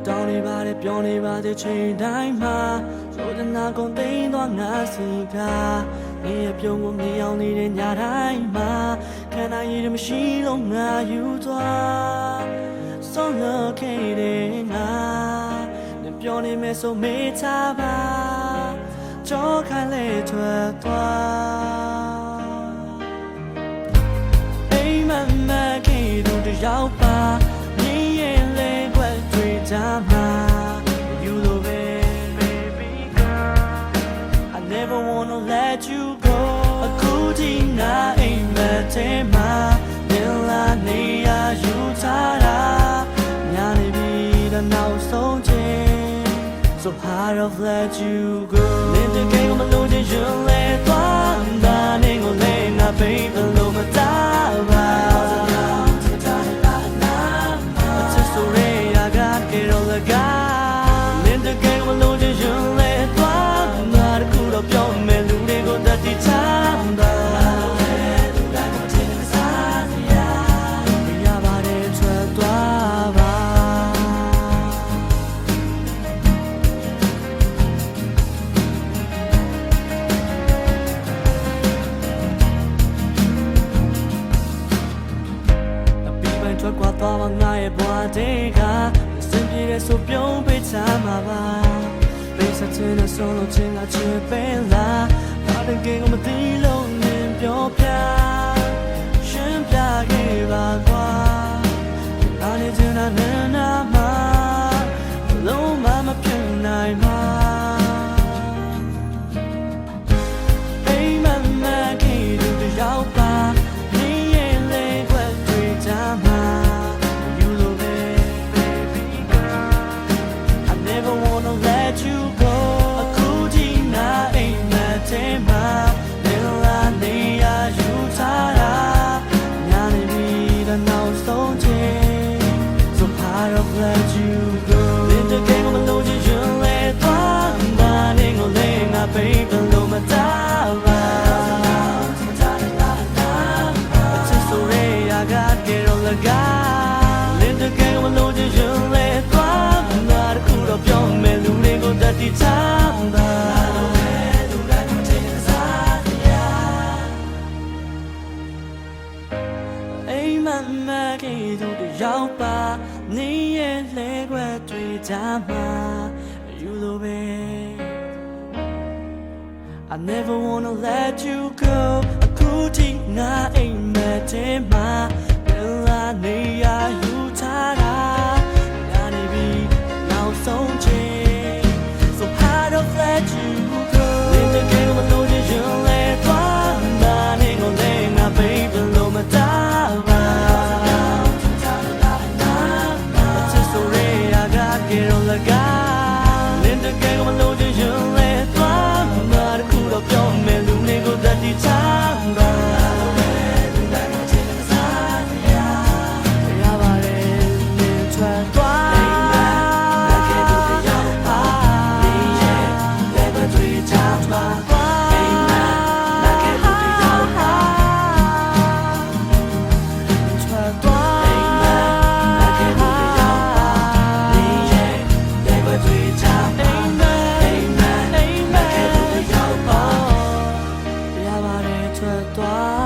တောင်းနေပါတယ်ပြောနေပါသေးချိန်တိုင်းမှာဆိုတဲ့နာကုန်သိမ်းသွားငါစီကနေရပြုံးကိုမြင်အောင်နေတဲ့ညတိုင်းမှာခံနိုင်ရမရှိတော့ငါယူသွားဆုံးလို့ခဲ့တဲ့ငါနဲ့ပြောနေမယ်ဆိုမေးချပါကြောခိုင်းလေထွက်သွားအိမ်မမခေတို့တယောက်ပါမြင်ရင်လေွက်တွေ့ကြမှာYou love it baby girl I never wanna let you go အခုဒီငါအိမ်မက်ထဲမှာမြင်လာနေရယူထားတာညာနေပြီတဲ့နောက်ဆုံးချိန် So hard of let you go နေတကယ်ကိုမလို့ချင်ရင်လဲသွားတာနေကိုလဲငါ baby လို့မတားပါထွက်ခွာသွားမှငါရဲ့ဘဝတွေကစင်ပြေတဲ့ဆိုပြုံးပေးချမှာပါပေးစချင်တဲ့ဆိုလို့ချင်းကချစ်ပဲလားဘာတကယ်ကိုမသိလို့နင်ပြောပြရှင်းပြခဲ့ပါကွာနားနေချင်တာနဲ့နာမှာလုံးဝမဖြစ်နိုင်မှာအိမ်မမခေတို့တယောက်ပါLet you go နေတကယ်ကိုမလို့ချင်ရင်လဲသွားတာနေကိုလဲငါ baby လို့မတားပါအချစ်ဆိုရဲရကကေရောလကနေတကယ်ကိုမလို့ချင်ရင်လဲသွားတာတခုတော့ပြောမယ်လူတွေကိုတတိချတာအိမ်မမကေတို့တယောက်ပါနေရဲ့လဲခွက်တွေ့ကြမှာ You love it I never wanna let you go အခုထိငါအိမ်မက်ထဲမှာဘယ်လာနေရယူထားတာညာနေပြီနောက်ဆုံးချိန် So hard to let you go နေတကယ်မလို့ချင်ရင်လဲသွားတာနေကိုလဲငါ baby လို့မတားပါထွက်သွား